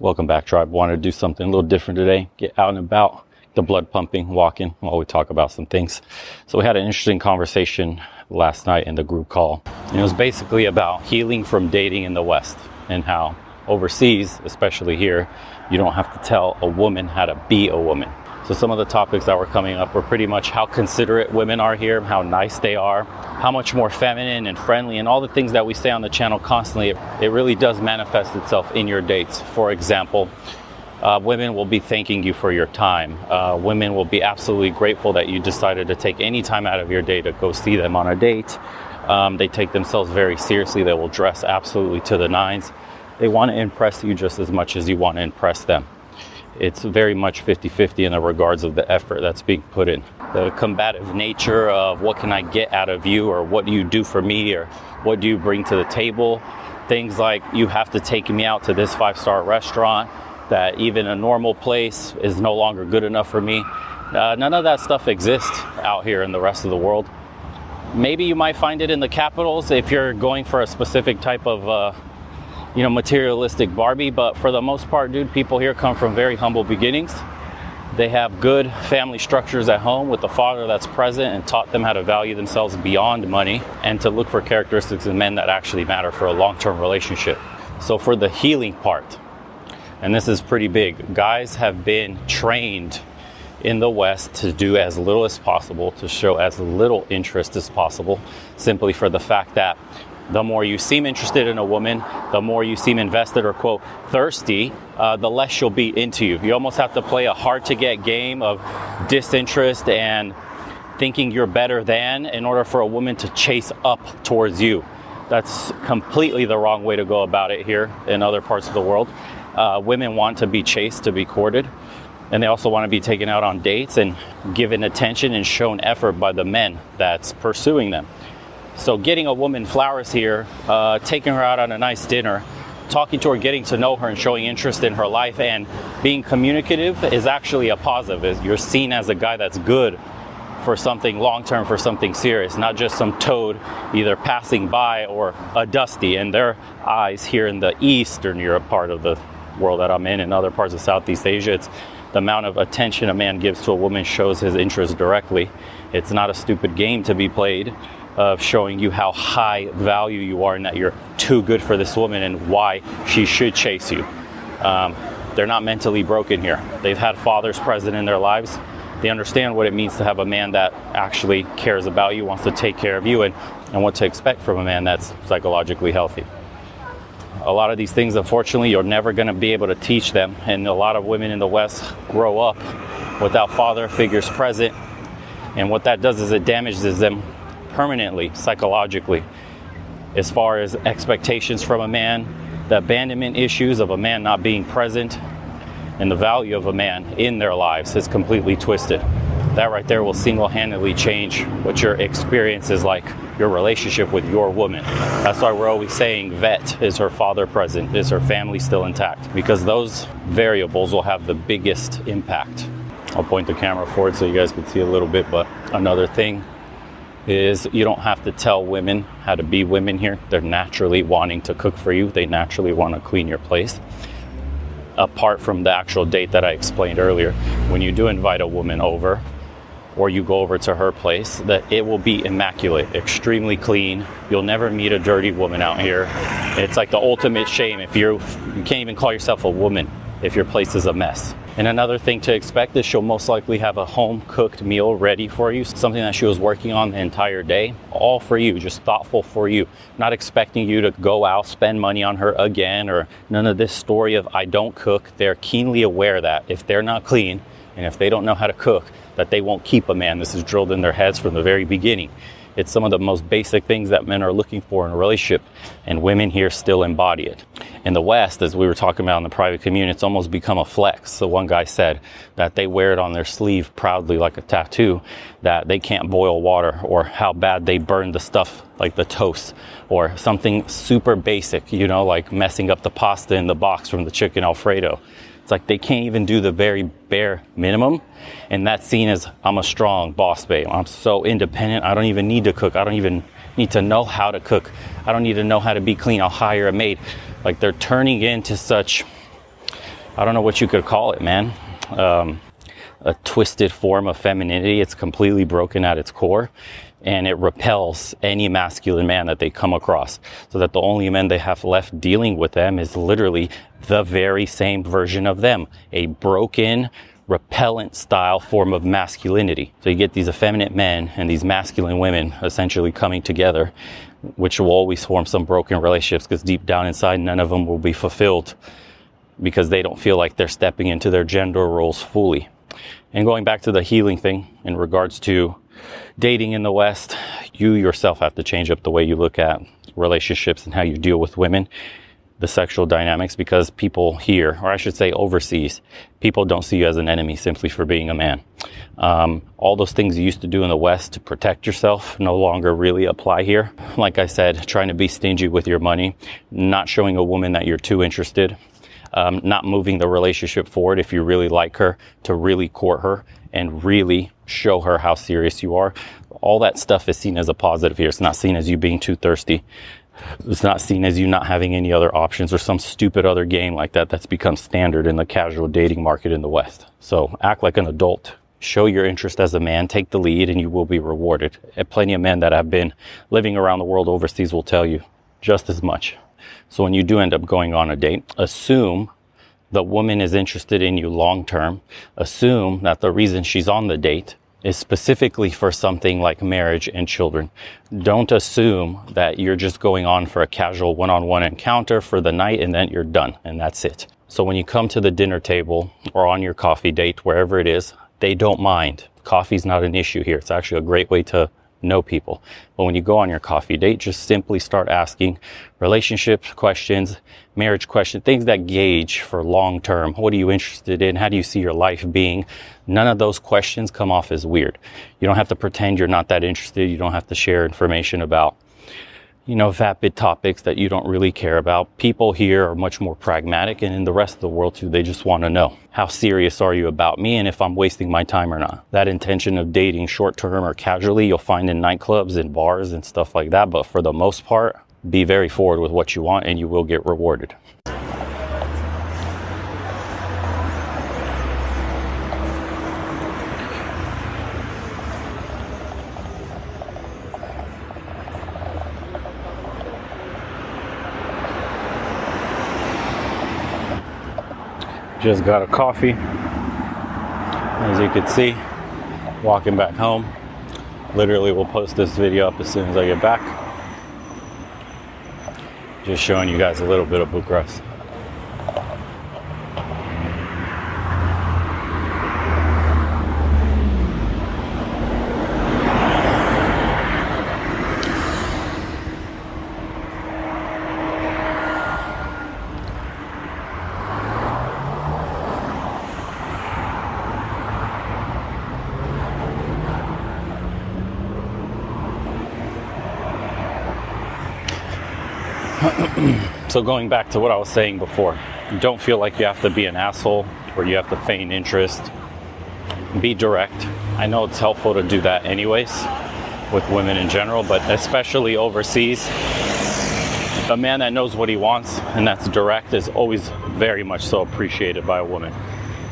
Welcome back, tribe. Wanted to do something a little different today. Get out and about, the blood pumping, walking while we talk about some things. So we had an interesting conversation last night in the group call. And it was basically about healing from dating in the West and how overseas, especially here, you don't have to tell a woman how to be a woman. So some of the topics that were coming up were pretty much how considerate women are here, how nice they are, how much more feminine and friendly, and all the things that we say on the channel constantly. It really does manifest itself in your dates. For example, women will be thanking you for your time. Women will be absolutely grateful that you decided to take any time out of your day to go see them on a date. They take themselves very seriously. They will dress absolutely to the nines. They want to impress you just as much as you want to impress them. It's very much 50-50 in the regards of the effort that's being put in. The combative nature of what can I get out of you, or what do you do for me, or what do you bring to the table. Things like, you have to take me out to this 5-star restaurant, that even a normal place is no longer good enough for me. None of that stuff exists out here in the rest of the world. Maybe you might find it in the capitals if you're going for a specific type of materialistic Barbie, but for the most part, dude, people here come from very humble beginnings. They have good family structures at home with a father that's present and taught them how to value themselves beyond money and to look for characteristics in men that actually matter for a long-term relationship. So for the healing part, and this is pretty big, guys have been trained in the West to do as little as possible, to show as little interest as possible, simply for the fact that the more you seem interested in a woman, the more you seem invested or, quote, thirsty, the less she'll be into you. You almost have to play a hard-to-get game of disinterest and thinking you're better than in order for a woman to chase up towards you. That's completely the wrong way to go about it here in other parts of the world. Women want to be chased, to be courted, and they also want to be taken out on dates and given attention and shown effort by the men that's pursuing them. So getting a woman flowers here, taking her out on a nice dinner, talking to her, getting to know her and showing interest in her life and being communicative is actually a positive. You're seen as a guy that's good for something long-term, for something serious, not just some toad either passing by or a dusty. In their eyes here in the Eastern Europe part of the world that I'm in and other parts of Southeast Asia, it's the amount of attention a man gives to a woman shows his interest directly. It's not a stupid game to be played of showing you how high value you are and that you're too good for this woman and why she should chase you. They're not mentally broken here. They've had fathers present in their lives. They understand what it means to have a man that actually cares about you, wants to take care of you, and what to expect from a man that's psychologically healthy. A lot of these things, unfortunately, you're never going to be able to teach them, and a lot of women in the West grow up without father figures present, and what that does is it damages them permanently, psychologically, as far as expectations from a man, the abandonment issues of a man not being present, and the value of a man in their lives is completely twisted. That right there will single-handedly change what your experience is like, your relationship with your woman. That's why we're always saying vet. Is her father present? Is her family still intact? Because those variables will have the biggest impact. I'll point the camera forward so you guys can see a little bit, but another thing is you don't have to tell women how to be women here. They're naturally wanting to cook for you. They naturally want to clean your place. Apart from the actual date that I explained earlier, when you do invite a woman over or you go over to her place, that it will be immaculate, extremely clean. You'll never meet a dirty woman out here. It's like the ultimate shame if you can't even call yourself a woman if your place is a mess. And another thing to expect is she'll most likely have a home-cooked meal ready for you, something that she was working on the entire day, all for you, just thoughtful for you, not expecting you to go out, spend money on her again, or none of this story of I don't cook. They're keenly aware that if they're not clean and if they don't know how to cook, that they won't keep a man. This is drilled in their heads from the very beginning. It's some of the most basic things that men are looking for in a relationship, and women here still embody it. In the West, as we were talking about in the private community, it's almost become a flex. So one guy said that they wear it on their sleeve proudly like a tattoo, that they can't boil water, or how bad they burn the stuff like the toast, or something super basic, like messing up the pasta in the box from the chicken Alfredo. It's like they can't even do the very bare minimum, and that's seen as I'm a strong boss babe. I'm so independent. I don't even need to cook. I don't even need to know how to cook. I don't need to know how to be clean. I'll hire a maid. Like they're turning into such I don't know what you could call it, man. A twisted form of femininity. It's completely broken at its core, and it repels any masculine man that they come across, so that the only men they have left dealing with them is literally the very same version of them, a broken, repellent style form of masculinity. So you get these effeminate men and these masculine women essentially coming together, which will always form some broken relationships, because deep down inside, none of them will be fulfilled because they don't feel like they're stepping into their gender roles fully. And going back to the healing thing in regards to dating in the West, you yourself have to change up the way you look at relationships and how you deal with women, the sexual dynamics, because people here, or I should say overseas, people don't see you as an enemy simply for being a man. All those things you used to do in the West to protect yourself no longer really apply here. Like I said, trying to be stingy with your money, not showing a woman that you're too interested, not moving the relationship forward if you really like her, to really court her and really show her how serious you are. All that stuff is seen as a positive here. It's not seen as you being too thirsty. It's not seen as you not having any other options or some stupid other game like that that's become standard in the casual dating market in the West. So act like an adult. Show your interest as a man, take the lead, and you will be rewarded. And plenty of men that have been living around the world overseas will tell you just as much. So when you do end up going on a date, assume the woman is interested in you long term. Assume that the reason she's on the date is specifically for something like marriage and children. Don't assume that you're just going on for a casual one-on-one encounter for the night and then you're done and that's it. So when you come to the dinner table or on your coffee date, wherever it is, they don't mind. Coffee's not an issue here. It's actually a great way to know people. But when you go on your coffee date, just simply start asking relationship questions, marriage questions, things that gauge for long term. What are you interested in? How do you see your life being? None of those questions come off as weird. You don't have to pretend you're not that interested. You don't have to share information about, vapid topics that you don't really care about. People here are much more pragmatic, and in the rest of the world too, they just want to know, how serious are you about me and if I'm wasting my time or not? That intention of dating short term or casually, you'll find in nightclubs and bars and stuff like that. But for the most part, be very forward with what you want and you will get rewarded. Just got a coffee, as you can see, walking back home. Literally will post this video up as soon as I get back. Just showing you guys a little bit of Bucharest. So going back to what I was saying before, don't feel like you have to be an asshole or you have to feign interest. Be direct. I know it's helpful to do that anyways with women in general, but especially overseas, a man that knows what he wants and that's direct is always very much so appreciated by a woman.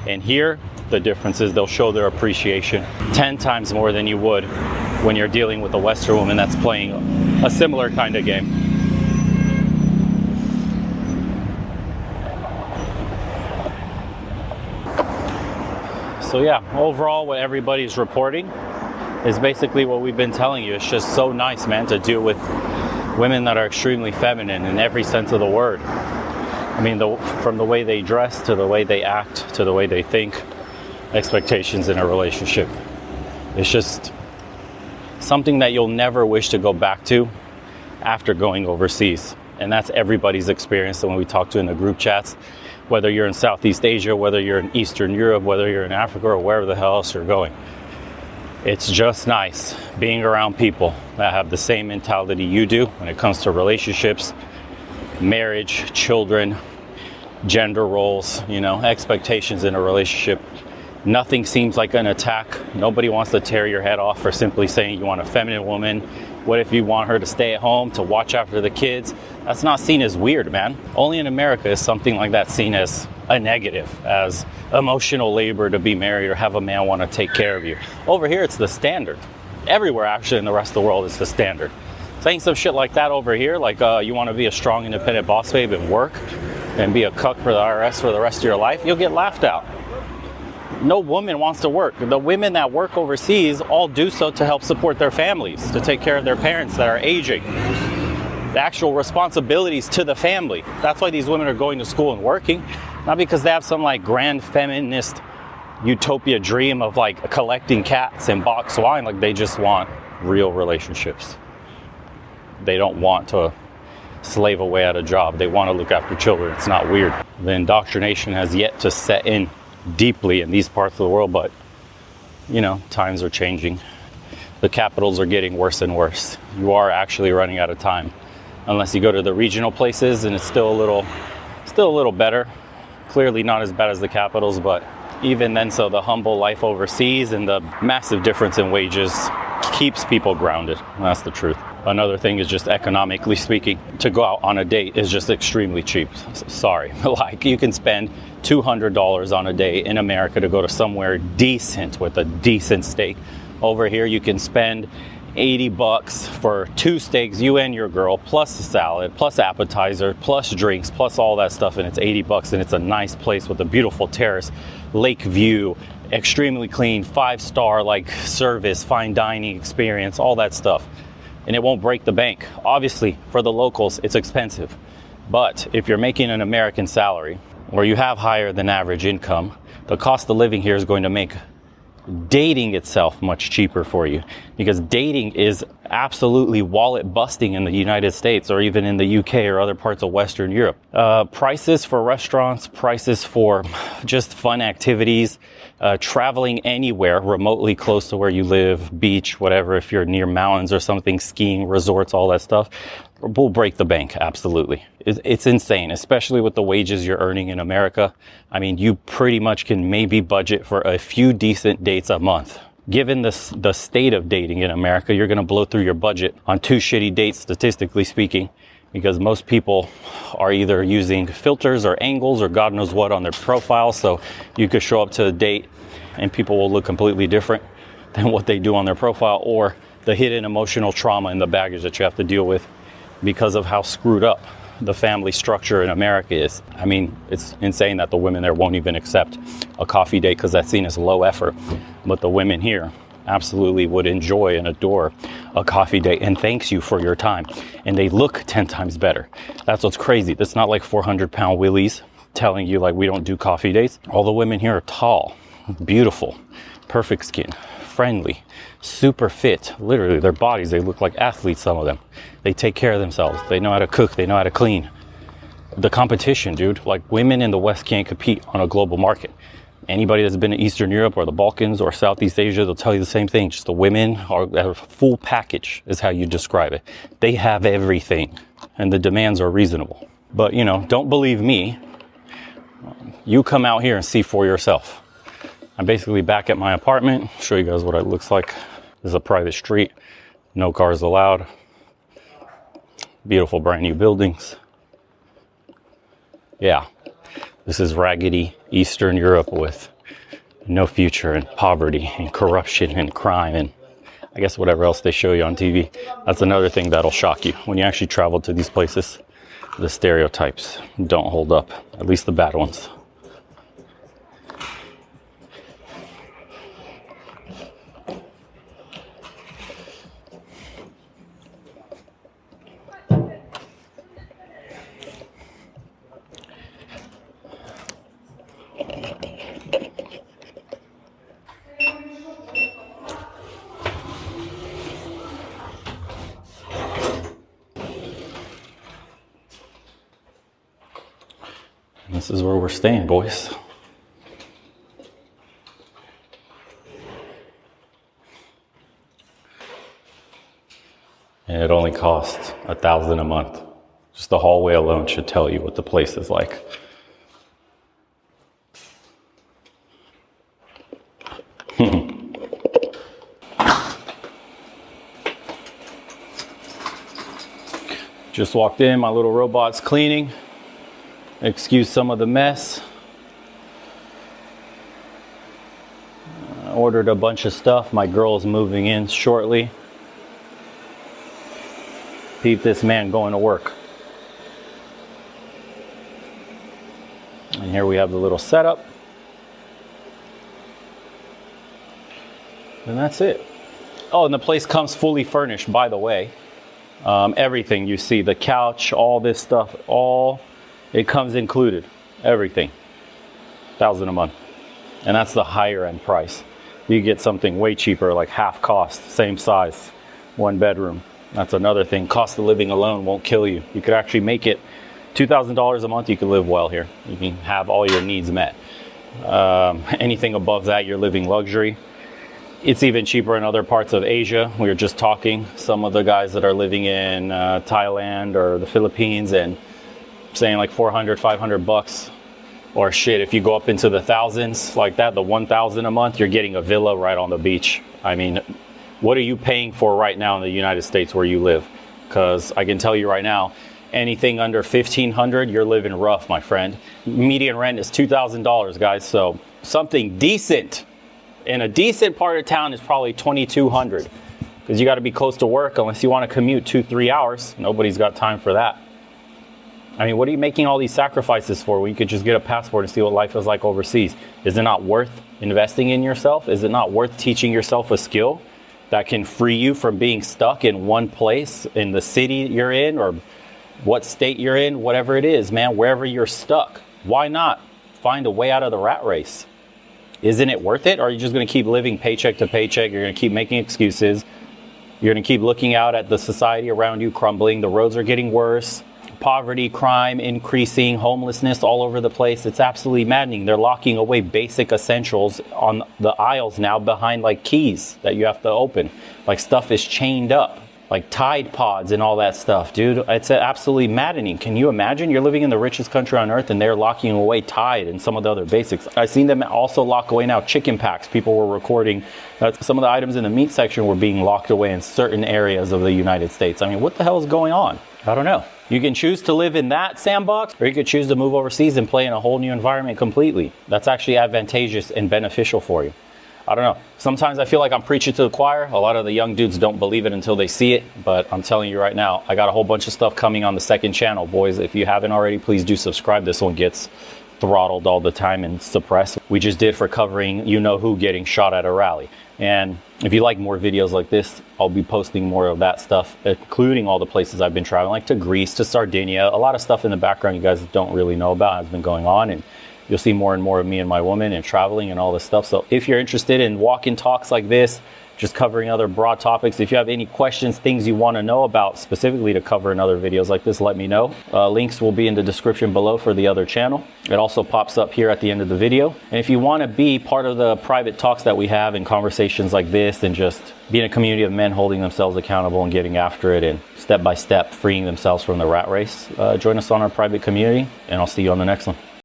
And here, the difference is they'll show their appreciation 10 times more than you would when you're dealing with a Western woman that's playing a similar kind of game. So yeah, overall what everybody's reporting is basically what we've been telling you. It's just so nice, man, to deal with women that are extremely feminine in every sense of the word. I mean, from the way they dress to the way they act to the way they think, expectations in a relationship. It's just something that you'll never wish to go back to after going overseas. And that's everybody's experience. And when we talk to in the group chats, whether you're in Southeast Asia, whether you're in Eastern Europe, whether you're in Africa or wherever the hell else you're going, it's just nice being around people that have the same mentality you do when it comes to relationships, marriage, children, gender roles, expectations in a relationship. Nothing seems like an attack. Nobody wants to tear your head off for simply saying you want a feminine woman. What if you want her to stay at home, to watch after the kids? That's not seen as weird, man. Only in America is something like that seen as a negative, as emotional labor to be married or have a man want to take care of you. Over here, it's the standard. Everywhere, actually, in the rest of the world, it's the standard. Saying some shit like that over here, like you want to be a strong, independent boss babe and work and be a cuck for the IRS for the rest of your life, you'll get laughed out. No woman wants to work. The women that work overseas all do so to help support their families, to take care of their parents that are aging. The actual responsibilities to the family. That's why these women are going to school and working, not because they have some like grand feminist utopia dream of like collecting cats and box wine. Like, they just want real relationships. They don't want to slave away at a job. They want to look after children. It's not weird. The indoctrination has yet to set in deeply in these parts of the world, but you know, times are changing. The capitals are getting worse and worse. You are actually running out of time, unless you go to the regional places, and it's still a little better. Clearly not as bad as the capitals, but even then, so the humble life overseas and the massive difference in wages keeps people grounded. That's the truth. Another thing is just economically speaking, to go out on a date is just extremely cheap. Sorry, like you can spend $200 on a day in America to go to somewhere decent with a decent steak. Over here, you can spend $80 for 2 steaks, you and your girl, plus a salad, plus appetizer, plus drinks, plus all that stuff, and it's $80, and it's a nice place with a beautiful terrace, lake view, extremely clean, 5-star like service, fine dining experience, all that stuff. And it won't break the bank. Obviously, for the locals, it's expensive. But if you're making an American salary, or you have higher than average income, the cost of living here is going to make dating itself much cheaper for you, because dating is absolutely wallet busting in the United States or even in the UK or other parts of Western Europe. Prices for restaurants, prices for just fun activities, traveling anywhere remotely close to where you live, beach, whatever, if you're near mountains or something, skiing, resorts, all that stuff, will break the bank. Absolutely. It's insane, especially with the wages you're earning in America. I mean, you pretty much can maybe budget for a few decent dates a month. Given the state of dating in America, you're going to blow through your budget on 2 shitty dates, statistically speaking, because most people are either using filters or angles or God knows what on their profile. So you could show up to a date and people will look completely different than what they do on their profile, or the hidden emotional trauma and the baggage that you have to deal with because of how screwed up the family structure in America is. I mean, it's insane that the women there won't even accept a coffee date because that's seen as low effort. But the women here absolutely would enjoy and adore a coffee date and thanks you for your time. And they look 10 times better. That's what's crazy. That's not like 400-pound willies telling you like we don't do coffee dates. All the women here are tall, beautiful, perfect skin, friendly, super fit. Literally, their bodies, they look like athletes, some of them. They take care of themselves. They know how to cook. They know how to clean. The competition, dude, like women in the West can't compete on a global market. Anybody that's been to Eastern Europe or the Balkans or Southeast Asia, they'll tell you the same thing. Just the women are a full package is how you describe it. They have everything and the demands are reasonable. But, you know, don't believe me. You come out here and see for yourself. I'm basically back at my apartment. Show you guys what it looks like. This is a private street. No cars allowed. Beautiful brand new buildings. Yeah, this is raggedy Eastern Europe with no future and poverty and corruption and crime and I guess whatever else they show you on TV. That's another thing that'll shock you. When you actually travel to these places, the stereotypes don't hold up, at least the bad ones. This is where we're staying, boys. And it only costs $1,000 a month. Just the hallway alone should tell you what the place is like. Just walked in, my little robot's cleaning. Excuse some of the mess. I ordered a bunch of stuff. My girl's moving in shortly. Peep this man going to work. And here we have the little setup. And that's it. Oh, and the place comes fully furnished, by the way. Everything you see, the couch, all this stuff, it comes included. Everything. $1,000 a month. And that's the higher end price. You get something way cheaper, like half cost, same size, 1 bedroom. That's another thing. Cost of living alone won't kill you. You could actually make it $2,000 a month. You could live well here. You can have all your needs met. Anything above that, you're living luxury. It's even cheaper in other parts of Asia. We were just talking, some of the guys that are living in Thailand or the Philippines, and saying like 400, 500 bucks. Or shit, if you go up into the thousands like that, the 1,000 a month, you're getting a villa right on the beach. I mean, what are you paying for right now in the United States where you live? Because I can tell you right now, anything under $1,500, you're living rough, my friend. Median rent is $2,000, guys. So something decent in a decent part of town is probably $2,200, because you got to be close to work unless you want to commute 2-3 hours. Nobody's got time for that. I mean, what are you making all these sacrifices for when you could just get a passport and see what life is like overseas? Is it not worth investing in yourself? Is it not worth teaching yourself a skill that can free you from being stuck in one place in the city you're in, or what state you're in, whatever it is, man, wherever you're stuck? Why not find a way out of the rat race? Isn't it worth it? Or are you just going to keep living paycheck to paycheck? You're going to keep making excuses. You're going to keep looking out at the society around you crumbling. The roads are getting worse. Poverty, crime increasing, homelessness all over the place. It's absolutely maddening. They're locking away basic essentials on the aisles now behind like keys that you have to open. Like stuff is chained up, like Tide Pods and all that stuff, dude. It's absolutely maddening. Can you imagine? You're living in the richest country on earth and they're locking away Tide and some of the other basics. I've seen them also lock away now chicken packs. People were recording that some of the items in the meat section were being locked away in certain areas of the United States. I mean, what the hell is going on? I don't know. You can choose to live in that sandbox, or you could choose to move overseas and play in a whole new environment completely. That's actually advantageous and beneficial for you. I don't know. Sometimes I feel like I'm preaching to the choir. A lot of the young dudes don't believe it until they see it. But I'm telling you right now, I got a whole bunch of stuff coming on the second channel. Boys, if you haven't already, please do subscribe. This one gets throttled all the time and suppressed. We just did for covering you-know-who getting shot at a rally. And if you like more videos like this, I'll be posting more of that stuff, including all the places I've been traveling, like to Greece, to Sardinia. A lot of stuff in the background you guys don't really know about has been going on. And you'll see more and more of me and my woman and traveling and all this stuff. So if you're interested in walk-in talks like this, just covering other broad topics, if you have any questions, things you want to know about specifically to cover in other videos like this, let me know. Links will be in the description below for the other channel. It also pops up here at the end of the video. And if you want to be part of the private talks that we have and conversations like this, and just be in a community of men holding themselves accountable and getting after it and step by step freeing themselves from the rat race, join us on our private community, and I'll see you on the next one.